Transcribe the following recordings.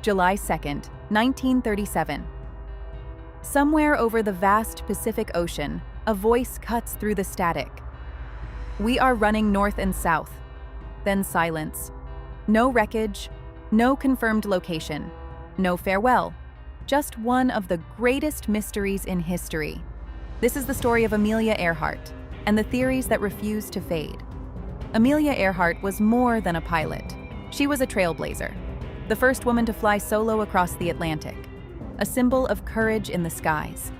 July 2nd, 1937. Somewhere over the vast Pacific Ocean, a voice cuts through the static. We are running north and south. Then silence. No wreckage, no confirmed location, no farewell. Just one of the greatest mysteries in history. This is the story of Amelia Earhart and the theories that refuse to fade. Amelia Earhart was more than a pilot. She was a trailblazer, the first woman to fly solo across the Atlantic, a symbol of courage in the skies.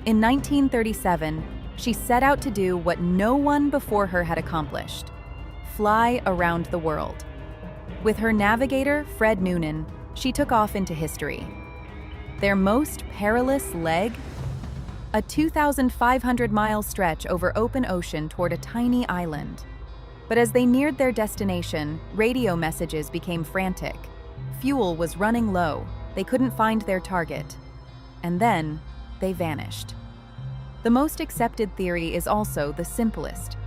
In 1937, she set out to do what no one before her had accomplished: fly around the world. With her navigator, Fred Noonan, she took off into history. Their most perilous leg? A 2,500-mile stretch over open ocean toward a tiny island. But as they neared their destination, radio messages became frantic. Fuel was running low. They couldn't find their target. And then, they vanished. The most accepted theory is also the simplest.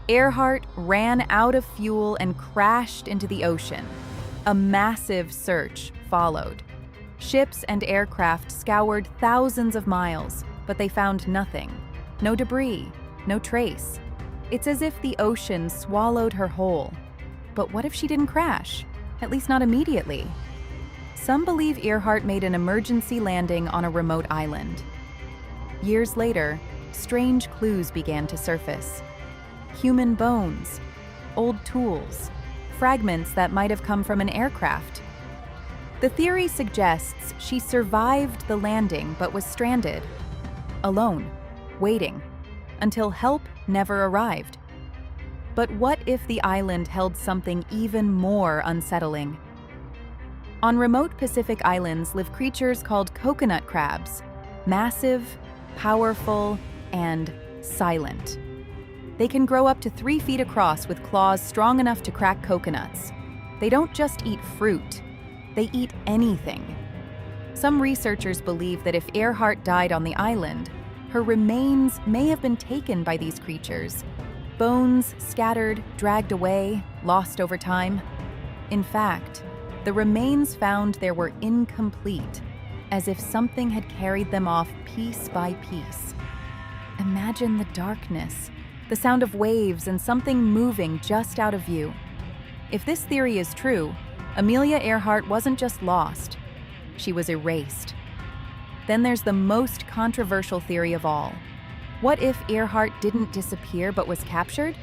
Earhart ran out of fuel and crashed into the ocean. A massive search followed. Ships and aircraft scoured thousands of miles, but they found nothing. No debris, no trace. It's as if the ocean swallowed her whole. But what if she didn't crash? At least not immediately. Some believe Earhart made an emergency landing on a remote island. Years later, strange clues began to surface. Human bones, old tools, fragments that might have come from an aircraft. The theory suggests she survived the landing but was stranded, alone, waiting, until help never arrived. But what if the island held something even more unsettling? On remote Pacific islands live creatures called coconut crabs, massive, powerful, and silent. They can grow up to 3 feet across with claws strong enough to crack coconuts. They don't just eat fruit, they eat anything. Some researchers believe that if Earhart died on the island, her remains may have been taken by these creatures. Bones scattered, dragged away, lost over time. In fact, the remains found there were incomplete, as if something had carried them off piece by piece. Imagine the darkness, the sound of waves and something moving just out of view. If this theory is true, Amelia Earhart wasn't just lost, she was erased. Then there's the most controversial theory of all. What if Earhart didn't disappear but was captured?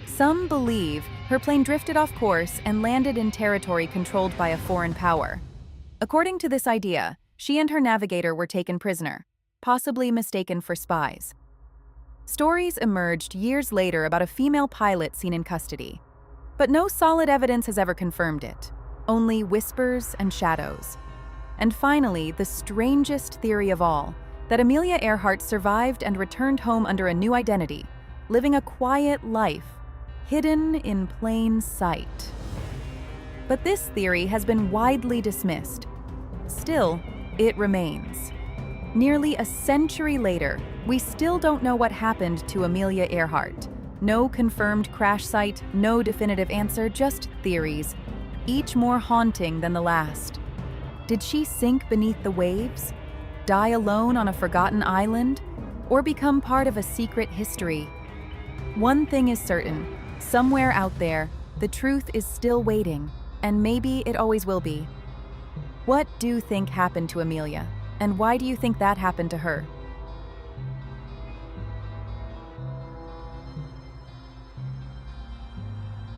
Some believe her plane drifted off course and landed in territory controlled by a foreign power. According to this idea, she and her navigator were taken prisoner, possibly mistaken for spies. Stories emerged years later about a female pilot seen in custody, but no solid evidence has ever confirmed it, only whispers and shadows. And finally, the strangest theory of all, that Amelia Earhart survived and returned home under a new identity, living a quiet life, hidden in plain sight. But this theory has been widely dismissed. Still, it remains. Nearly a century later, we still don't know what happened to Amelia Earhart. No confirmed crash site, no definitive answer, just theories, each more haunting than the last. Did she sink beneath the waves, die alone on a forgotten island, or become part of a secret history? One thing is certain, somewhere out there, the truth is still waiting, and maybe it always will be. What do you think happened to Amelia? And why do you think that happened to her?